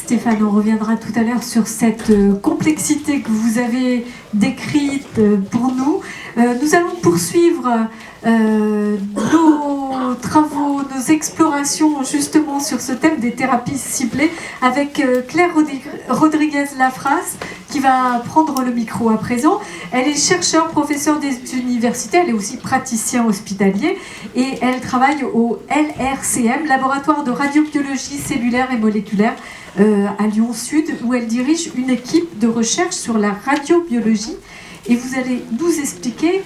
Stéphane, on reviendra tout à l'heure sur cette complexité que vous avez décrite pour nous. Nous allons poursuivre nos travaux, nos explorations justement sur ce thème des thérapies ciblées avec Claire Rodriguez-Lafras qui va prendre le micro à présent. Elle est chercheure, professeure des universités, elle est aussi praticien hospitalier et elle travaille au LRCM, Laboratoire de radiobiologie cellulaire et moléculaire à Lyon Sud, où elle dirige une équipe de recherche sur la radiobiologie. Et vous allez nous expliquer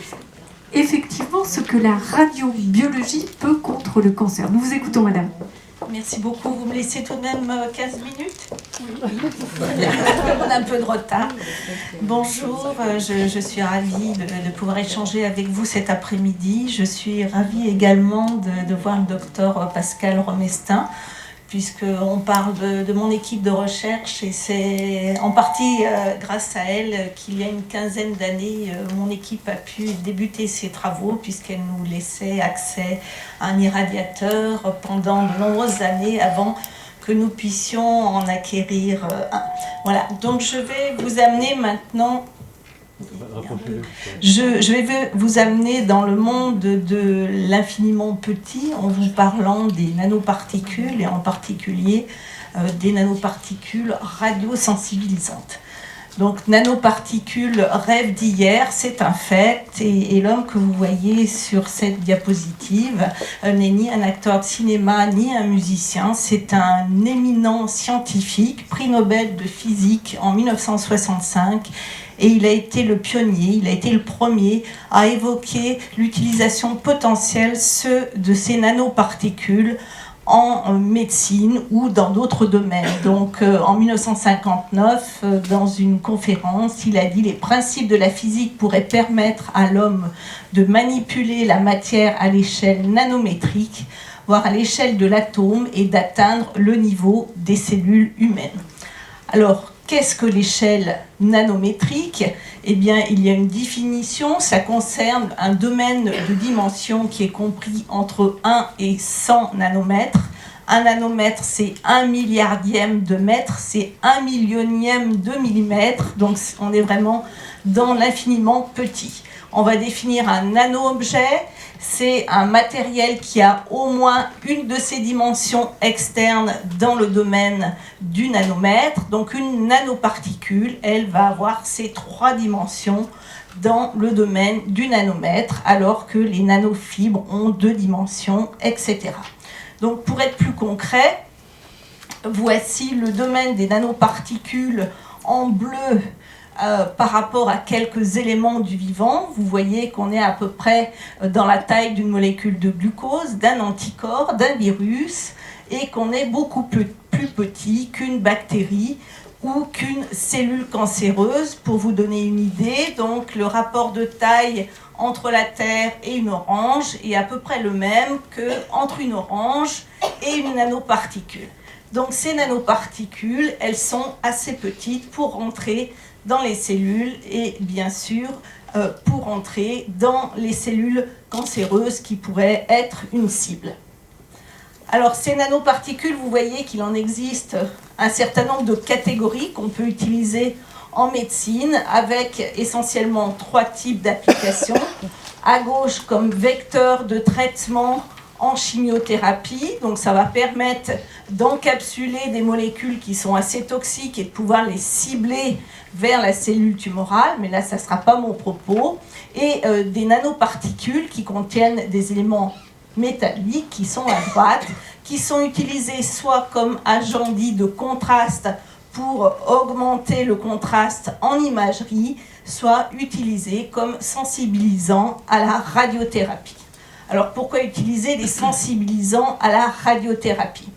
effectivement ce que la radiobiologie peut contre le cancer. Nous vous écoutons, madame. Merci beaucoup. Vous me laissez tout de même 15 minutes ? Oui. On a un peu de retard. Bonjour, je suis ravie de pouvoir échanger avec vous cet après-midi. Je suis ravie également de voir le docteur Pascal Romestin, puisqu'on parle de mon équipe de recherche et c'est en partie grâce à elle qu'il y a une quinzaine d'années, mon équipe a pu débuter ses travaux puisqu'elle nous laissait accès à un irradiateur pendant de nombreuses années avant que nous puissions en acquérir un. Voilà, donc je vais vous amener maintenant... Je vais vous amener dans le monde de l'infiniment petit en vous parlant des nanoparticules et en particulier des nanoparticules radiosensibilisantes. Donc nanoparticules rêve d'hier, c'est un fait et l'homme que vous voyez sur cette diapositive n'est ni un acteur de cinéma ni un musicien, c'est un éminent scientifique, prix Nobel de physique en 1965. Et il a été le pionnier, il a été le premier à évoquer l'utilisation potentielle de ces nanoparticules en médecine ou dans d'autres domaines. Donc en 1959, dans une conférence, il a dit « Les principes de la physique pourraient permettre à l'homme de manipuler la matière à l'échelle nanométrique, voire à l'échelle de l'atome, et d'atteindre le niveau des cellules humaines. » Alors, qu'est-ce que l'échelle nanométrique ? Eh bien, il y a une définition, ça concerne un domaine de dimension qui est compris entre 1 et 100 nanomètres. Un nanomètre, c'est 1 milliardième de mètre, c'est 1 millionième de millimètre, donc on est vraiment dans l'infiniment petit. On va définir un nano-objet, c'est un matériel qui a au moins une de ses dimensions externes dans le domaine du nanomètre. Donc une nanoparticule, elle va avoir ces 3 dimensions dans le domaine du nanomètre, alors que les nanofibres ont 2 dimensions, etc. Donc pour être plus concret, voici le domaine des nanoparticules en bleu. Par rapport à quelques éléments du vivant, vous voyez qu'on est à peu près dans la taille d'une molécule de glucose, d'un anticorps, d'un virus, et qu'on est beaucoup plus petit qu'une bactérie ou qu'une cellule cancéreuse. Pour vous donner une idée, donc le rapport de taille entre la Terre et une orange est à peu près le même qu'entre une orange et une nanoparticule. Donc ces nanoparticules, elles sont assez petites pour rentrer dans les cellules et bien sûr pour entrer dans les cellules cancéreuses qui pourraient être une cible. Alors ces nanoparticules, vous voyez qu'il en existe un certain nombre de catégories qu'on peut utiliser en médecine avec essentiellement 3 types d'applications. À gauche comme vecteur de traitement en chimiothérapie, donc ça va permettre d'encapsuler des molécules qui sont assez toxiques et de pouvoir les cibler vers la cellule tumorale, mais là ça ne sera pas mon propos, et des nanoparticules qui contiennent des éléments métalliques qui sont à droite, qui sont utilisés soit comme agent dit de contraste pour augmenter le contraste en imagerie, soit utilisés comme sensibilisants à la radiothérapie. Alors pourquoi utiliser des sensibilisants à la radiothérapie ?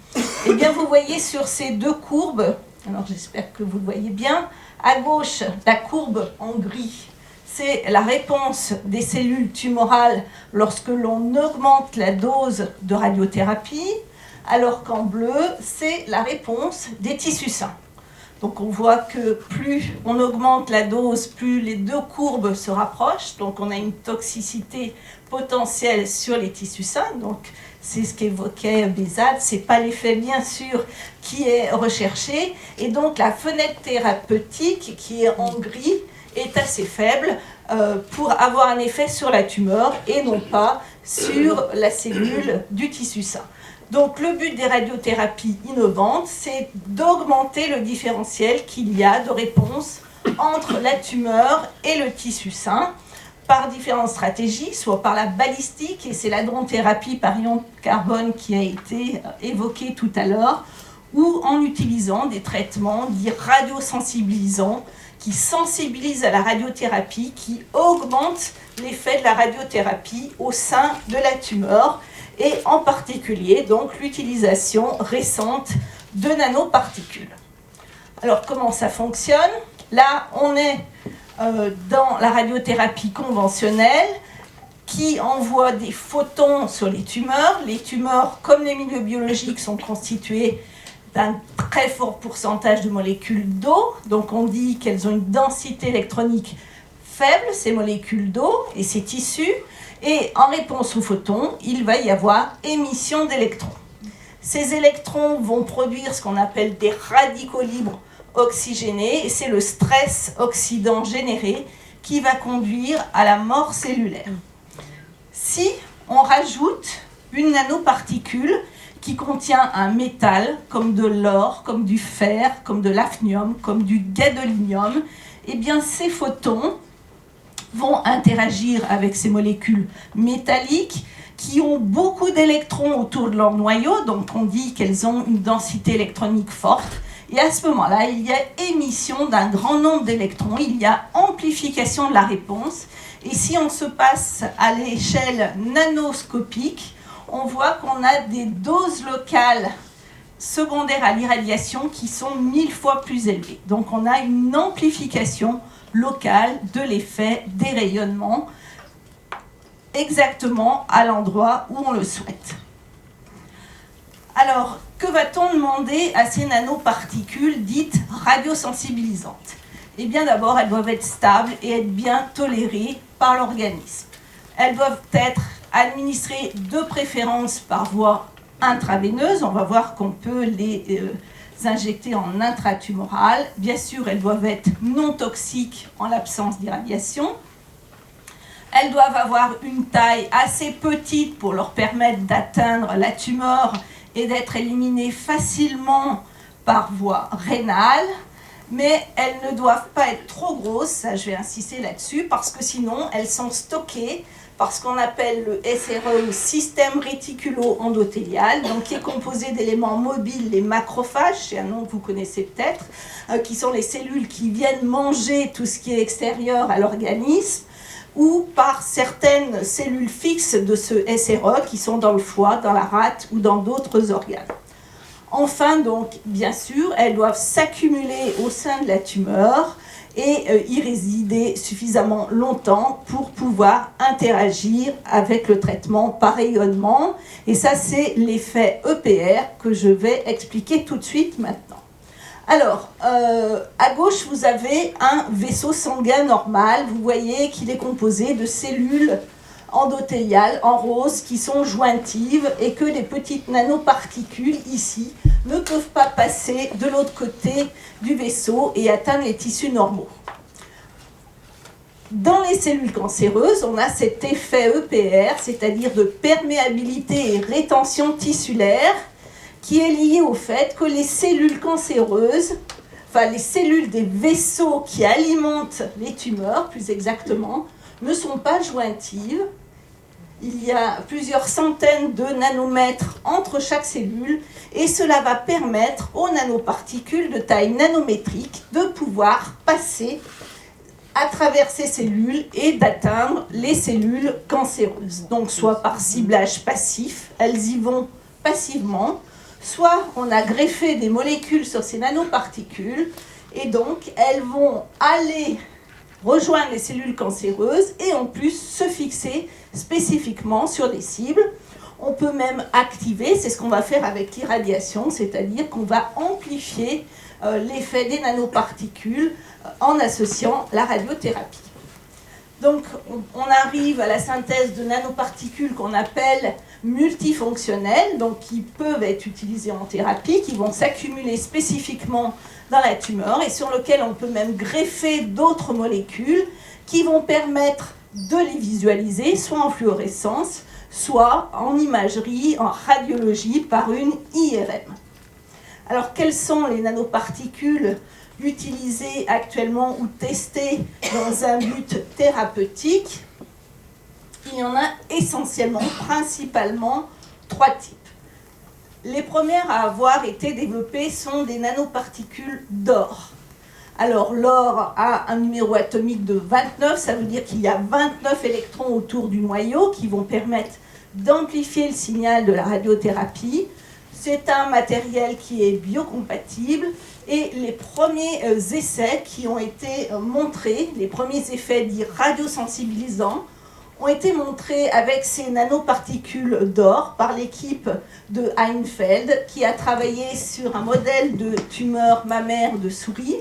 Eh bien vous voyez sur ces 2 courbes, alors j'espère que vous le voyez bien, à gauche la courbe en gris, c'est la réponse des cellules tumorales lorsque l'on augmente la dose de radiothérapie, alors qu'en bleu c'est la réponse des tissus sains. Donc on voit que plus on augmente la dose, plus les deux courbes se rapprochent. Donc on a une toxicité potentielle sur les tissus sains. Donc c'est ce qu'évoquait Behzad. Ce n'est pas l'effet bien sûr qui est recherché. Et donc la fenêtre thérapeutique qui est en gris est assez faible pour avoir un effet sur la tumeur et non pas sur la cellule du tissu sain. Donc le but des radiothérapies innovantes, c'est d'augmenter le différentiel qu'il y a de réponse entre la tumeur et le tissu sain par différentes stratégies, soit par la balistique, et c'est la drone-thérapie par ion carbone qui a été évoquée tout à l'heure, ou en utilisant des traitements dits radiosensibilisants qui sensibilisent à la radiothérapie, qui augmentent l'effet de la radiothérapie au sein de la tumeur, et en particulier donc l'utilisation récente de nanoparticules. Alors comment ça fonctionne? Là on est dans la radiothérapie conventionnelle qui envoie des photons sur les tumeurs. Les tumeurs, comme les milieux biologiques, sont constitués d'un très fort pourcentage de molécules d'eau. Donc on dit qu'elles ont une densité électronique faible, ces molécules d'eau et ces tissus. Et en réponse aux photons, il va y avoir émission d'électrons. Ces électrons vont produire ce qu'on appelle des radicaux libres oxygénés, et c'est le stress oxydant généré qui va conduire à la mort cellulaire. Si on rajoute une nanoparticule qui contient un métal, comme de l'or, comme du fer, comme de l'hafnium, comme du gadolinium, eh bien ces photons vont interagir avec ces molécules métalliques qui ont beaucoup d'électrons autour de leur noyau, donc on dit qu'elles ont une densité électronique forte, et à ce moment-là, il y a émission d'un grand nombre d'électrons, il y a amplification de la réponse, et si on se passe à l'échelle nanoscopique, on voit qu'on a des doses locales secondaires à l'irradiation qui sont 1000 fois plus élevées. Donc on a une amplification locale de l'effet des rayonnements exactement à l'endroit où on le souhaite. Alors, que va-t-on demander à ces nanoparticules dites radiosensibilisantes? Eh bien d'abord, elles doivent être stables et être bien tolérées par l'organisme. Elles doivent être administrées de préférence par voie intraveineuse. On va voir qu'on peut les injecter en intratumoral. Bien sûr, elles doivent être non toxiques en l'absence d'irradiation. Elles doivent avoir une taille assez petite pour leur permettre d'atteindre la tumeur et d'être éliminées facilement par voie rénale. Mais elles ne doivent pas être trop grosses, ça je vais insister là-dessus, parce que sinon elles sont stockées par ce qu'on appelle le SRE, système réticulo-endothélial, donc qui est composé d'éléments mobiles, les macrophages, c'est un nom que vous connaissez peut-être, qui sont les cellules qui viennent manger tout ce qui est extérieur à l'organisme, ou par certaines cellules fixes de ce SRE qui sont dans le foie, dans la rate ou dans d'autres organes. Enfin, donc, bien sûr, elles doivent s'accumuler au sein de la tumeur et y résider suffisamment longtemps pour pouvoir interagir avec le traitement par rayonnement. Et ça, c'est l'effet EPR que je vais expliquer tout de suite maintenant. Alors, à gauche, vous avez un vaisseau sanguin normal. Vous voyez qu'il est composé de cellules endothéliales en rose qui sont jointives et que les petites nanoparticules ici ne peuvent pas passer de l'autre côté du vaisseau et atteindre les tissus normaux. Dans les cellules cancéreuses, on a cet effet EPR, c'est-à-dire de perméabilité et rétention tissulaire, qui est lié au fait que les cellules cancéreuses, enfin les cellules des vaisseaux qui alimentent les tumeurs, plus exactement, ne sont pas jointives. Il y a plusieurs centaines de nanomètres entre chaque cellule et cela va permettre aux nanoparticules de taille nanométrique de pouvoir passer à travers ces cellules et d'atteindre les cellules cancéreuses. Donc soit par ciblage passif, elles y vont passivement, soit on a greffé des molécules sur ces nanoparticules et donc elles vont aller rejoindre les cellules cancéreuses et en plus se fixer spécifiquement sur des cibles. On peut même activer, c'est ce qu'on va faire avec l'irradiation, c'est-à-dire qu'on va amplifier l'effet des nanoparticules en associant la radiothérapie. Donc on arrive à la synthèse de nanoparticules qu'on appelle multifonctionnelles, donc qui peuvent être utilisées en thérapie, qui vont s'accumuler spécifiquement dans la tumeur et sur lesquelles on peut même greffer d'autres molécules qui vont permettre de les visualiser, soit en fluorescence, soit en imagerie, en radiologie par une IRM. Alors quelles sont les nanoparticules utilisées actuellement ou testées dans un but thérapeutique? Il y en a essentiellement, principalement, 3 types. Les premières à avoir été développées sont des nanoparticules d'or. Alors l'or a un numéro atomique de 29, ça veut dire qu'il y a 29 électrons autour du noyau qui vont permettre d'amplifier le signal de la radiothérapie. C'est un matériel qui est biocompatible et les premiers essais qui ont été montrés, les premiers effets dits radiosensibilisants, ont été montrés avec ces nanoparticules d'or par l'équipe de Heinfeld qui a travaillé sur un modèle de tumeur mammaire de souris.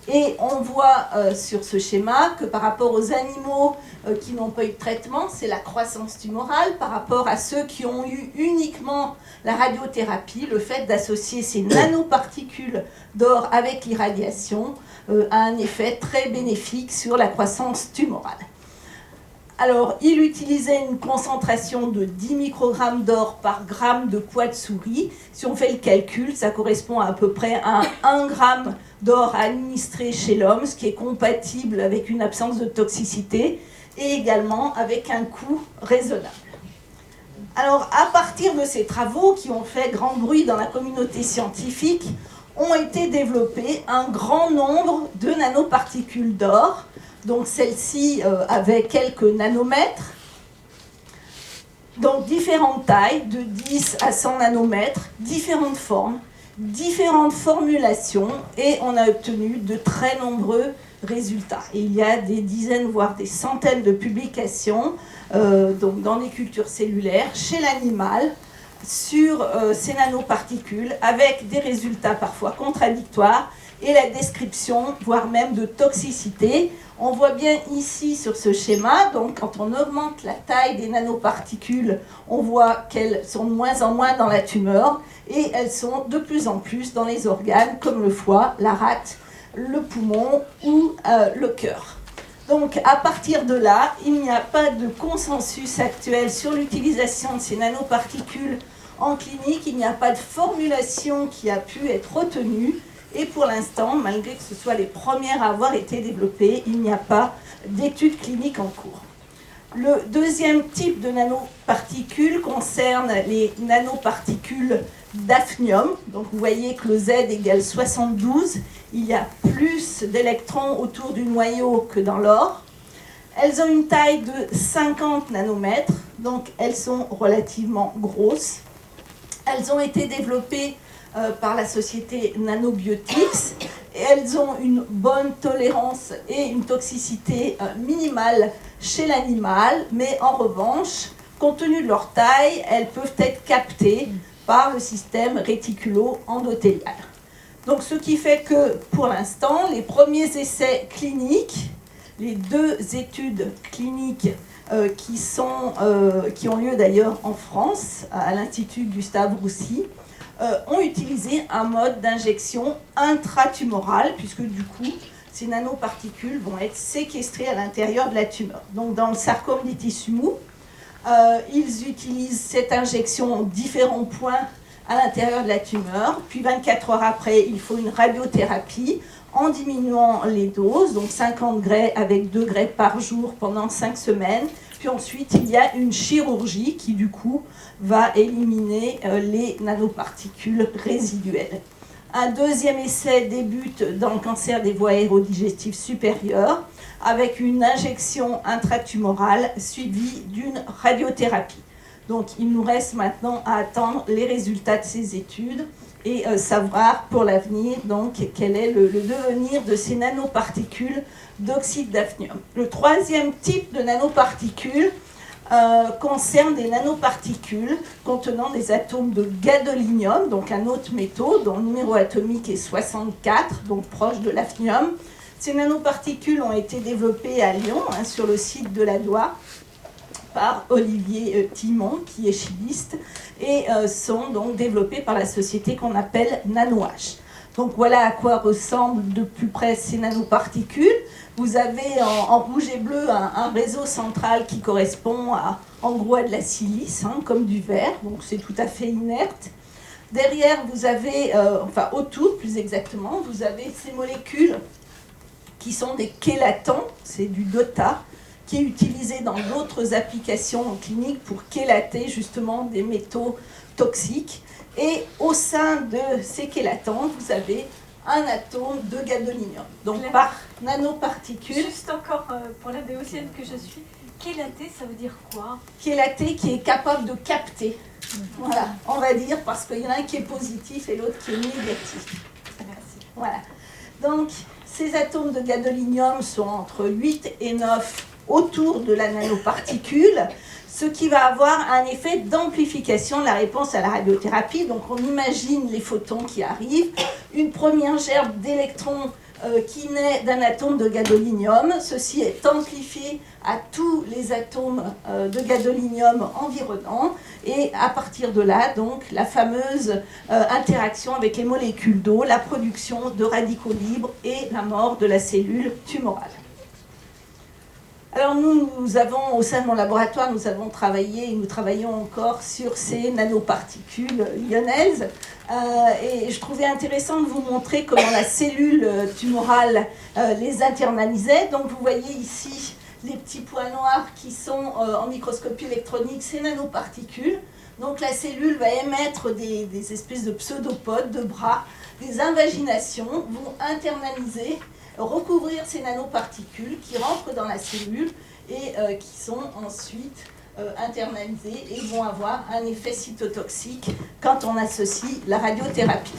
Et on voit sur ce schéma que par rapport aux animaux qui n'ont pas eu de traitement, c'est la croissance tumorale. Par rapport à ceux qui ont eu uniquement la radiothérapie, le fait d'associer ces nanoparticules d'or avec l'irradiation a un effet très bénéfique sur la croissance tumorale. Alors, il utilisait une concentration de 10 microgrammes d'or par gramme de poids de souris. Si on fait le calcul, ça correspond à peu près à 1 gramme d'or administré chez l'homme, ce qui est compatible avec une absence de toxicité et également avec un coût raisonnable. Alors, à partir de ces travaux qui ont fait grand bruit dans la communauté scientifique, ont été développés un grand nombre de nanoparticules d'or. Donc celle-ci avait quelques nanomètres, donc différentes tailles, de 10 à 100 nanomètres, différentes formes, différentes formulations, et on a obtenu de très nombreux résultats. Et il y a des dizaines, voire des centaines de publications donc dans les cultures cellulaires, chez l'animal, sur ces nanoparticules, avec des résultats parfois contradictoires, et la description, voire même de toxicité. On voit bien ici sur ce schéma, donc quand on augmente la taille des nanoparticules, on voit qu'elles sont de moins en moins dans la tumeur et elles sont de plus en plus dans les organes comme le foie, la rate, le poumon ou le cœur. Donc à partir de là, il n'y a pas de consensus actuel sur l'utilisation de ces nanoparticules en clinique, il n'y a pas de formulation qui a pu être retenue. Et pour l'instant, malgré que ce soit les premières à avoir été développées, il n'y a pas d'études cliniques en cours. Le deuxième type de nanoparticules concerne les nanoparticules d'hafnium. Donc vous voyez que le Z égale 72. Il y a plus d'électrons autour du noyau que dans l'or. Elles ont une taille de 50 nanomètres, donc elles sont relativement grosses. Elles ont été développées par la société Nanobiotics et elles ont une bonne tolérance et une toxicité minimale chez l'animal, mais en revanche, compte tenu de leur taille, elles peuvent être captées par le système réticulo-endothélial. Donc ce qui fait que pour l'instant, les premiers essais cliniques, les 2 études cliniques qui ont lieu d'ailleurs en France, à l'Institut Gustave Roussy, ont utilisé un mode d'injection intratumorale, puisque du coup, ces nanoparticules vont être séquestrées à l'intérieur de la tumeur. Donc dans le sarcome des tissus mous, ils utilisent cette injection en différents points à l'intérieur de la tumeur, puis 24 heures après, il faut une radiothérapie en diminuant les doses, donc 50 grès avec 2 grès par jour pendant 5 semaines. Puis ensuite, il y a une chirurgie qui, du coup, va éliminer les nanoparticules résiduelles. Un deuxième essai débute dans le cancer des voies aérodigestives supérieures avec une injection intratumorale suivie d'une radiothérapie. Donc, il nous reste maintenant à attendre les résultats de ces études et savoir pour l'avenir donc quel est le devenir de ces nanoparticules d'oxyde d'hafnium. Le troisième type de nanoparticules concerne des nanoparticules contenant des atomes de gadolinium, donc un autre métaux dont le numéro atomique est 64, donc proche de l'hafnium. Ces nanoparticules ont été développées à Lyon, sur le site de la DOA, par Olivier Timon, qui est chimiste, et sont donc développées par la société qu'on appelle NanoH. Donc voilà à quoi ressemblent de plus près ces nanoparticules. Vous avez en rouge et bleu un réseau central qui correspond en gros à de la silice, comme du verre, donc c'est tout à fait inerte. Derrière, vous avez, autour plus exactement, vous avez ces molécules qui sont des chélatons, c'est du DOTA, qui est utilisé dans d'autres applications cliniques pour chélater justement des métaux toxiques. Et au sein de ces chélatons, vous avez un atome de gadolinium. Donc par nanoparticules. Juste encore pour la béotienne que je suis, chélaté, ça veut dire quoi? Chélaté qui est capable de capter. Voilà, on va dire, parce qu'il y en a un qui est positif et l'autre qui est négatif. Merci. Voilà. Donc ces atomes de gadolinium sont entre 8 et 9 autour de la nanoparticule, ce qui va avoir un effet d'amplification de la réponse à la radiothérapie. Donc on imagine les photons qui arrivent, une première gerbe d'électrons qui naît d'un atome de gadolinium. Ceci est amplifié à tous les atomes de gadolinium environnants, et à partir de là, donc, la fameuse interaction avec les molécules d'eau, la production de radicaux libres et la mort de la cellule tumorale. Alors nous avons, au sein de mon laboratoire, nous avons travaillé et nous travaillons encore sur ces nanoparticules lyonnaises. Et je trouvais intéressant de vous montrer comment la cellule tumorale les internalisait. Donc vous voyez ici les petits points noirs qui sont en microscopie électronique, ces nanoparticules. Donc la cellule va émettre des espèces de pseudopodes, de bras, des invaginations, vont internaliser, recouvrir ces nanoparticules qui rentrent dans la cellule et qui sont ensuite internalisées et vont avoir un effet cytotoxique quand on associe la radiothérapie.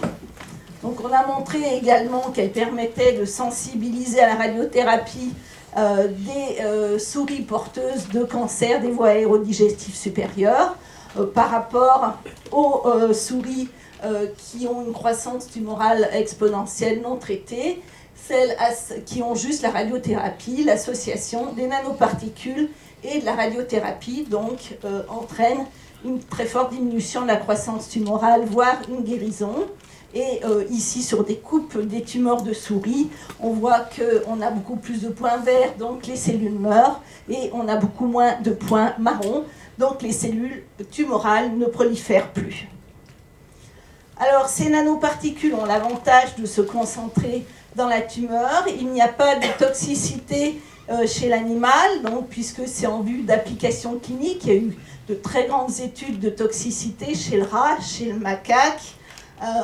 Donc on a montré également qu'elle permettait de sensibiliser à la radiothérapie des souris porteuses de cancer des voies aérodigestives supérieures par rapport aux souris qui ont une croissance tumorale exponentielle non traitée, celles qui ont juste la radiothérapie. L'association des nanoparticules et de la radiothérapie donc entraîne une très forte diminution de la croissance tumorale, voire une guérison. Et ici, sur des coupes des tumeurs de souris, on voit qu'on a beaucoup plus de points verts, donc les cellules meurent, et on a beaucoup moins de points marrons, donc les cellules tumorales ne prolifèrent plus. Alors, ces nanoparticules ont l'avantage de se concentrer dans la tumeur. Il n'y a pas de toxicité chez l'animal, donc, puisque c'est en vue d'application clinique. Il y a eu de très grandes études de toxicité chez le rat, chez le macaque,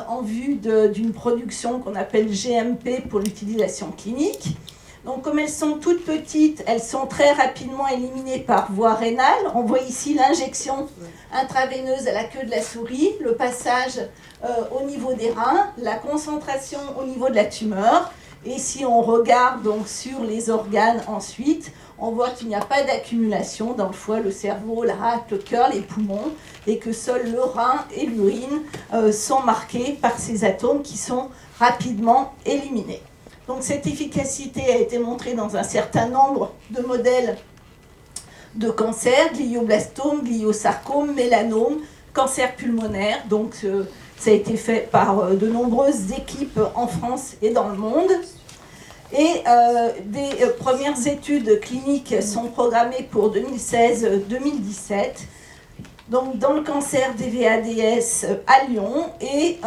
en vue d'une production qu'on appelle GMP pour l'utilisation clinique. Donc, comme elles sont toutes petites, elles sont très rapidement éliminées par voie rénale. On voit ici l'injection intraveineuse à la queue de la souris, le passage au niveau des reins, la concentration au niveau de la tumeur. Et si on regarde donc sur les organes ensuite, on voit qu'il n'y a pas d'accumulation dans le foie, le cerveau, la rate, le cœur, les poumons, et que seuls le rein et l'urine sont marqués par ces atomes qui sont rapidement éliminés. Donc cette efficacité a été montrée dans un certain nombre de modèles de cancer, glioblastome, gliosarcome, mélanome, cancer pulmonaire. Donc ça a été fait par de nombreuses équipes en France et dans le monde. Et des premières études cliniques sont programmées pour 2016-2017. Donc dans le cancer des VADS à Lyon et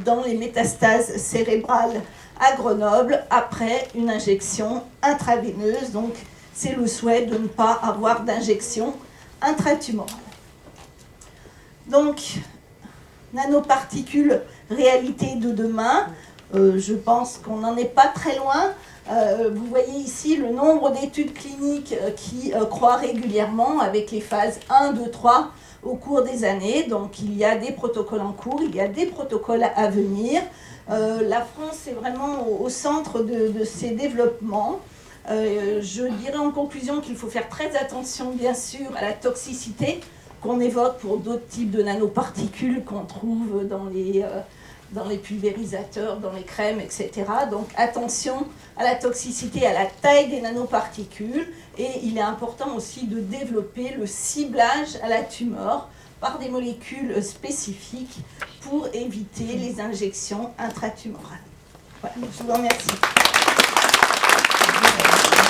dans les métastases cérébrales à Grenoble après une injection intraveineuse. Donc c'est le souhait de ne pas avoir d'injection intratumorale. Donc nanoparticules, réalité de demain, je pense qu'on n'en est pas très loin. Vous voyez ici le nombre d'études cliniques qui croît régulièrement avec les phases 1, 2, 3 au cours des années. Donc il y a des protocoles en cours, il y a des protocoles à venir. La France est vraiment au centre de ces développements. Je dirais en conclusion qu'il faut faire très attention, bien sûr, à la toxicité qu'on évoque pour d'autres types de nanoparticules qu'on trouve dans les pulvérisateurs, dans les crèmes, etc. Donc attention à la toxicité, à la taille des nanoparticules. Et il est important aussi de développer le ciblage à la tumeur par des molécules spécifiques pour éviter les injections intratumorales. Voilà, je vous remercie.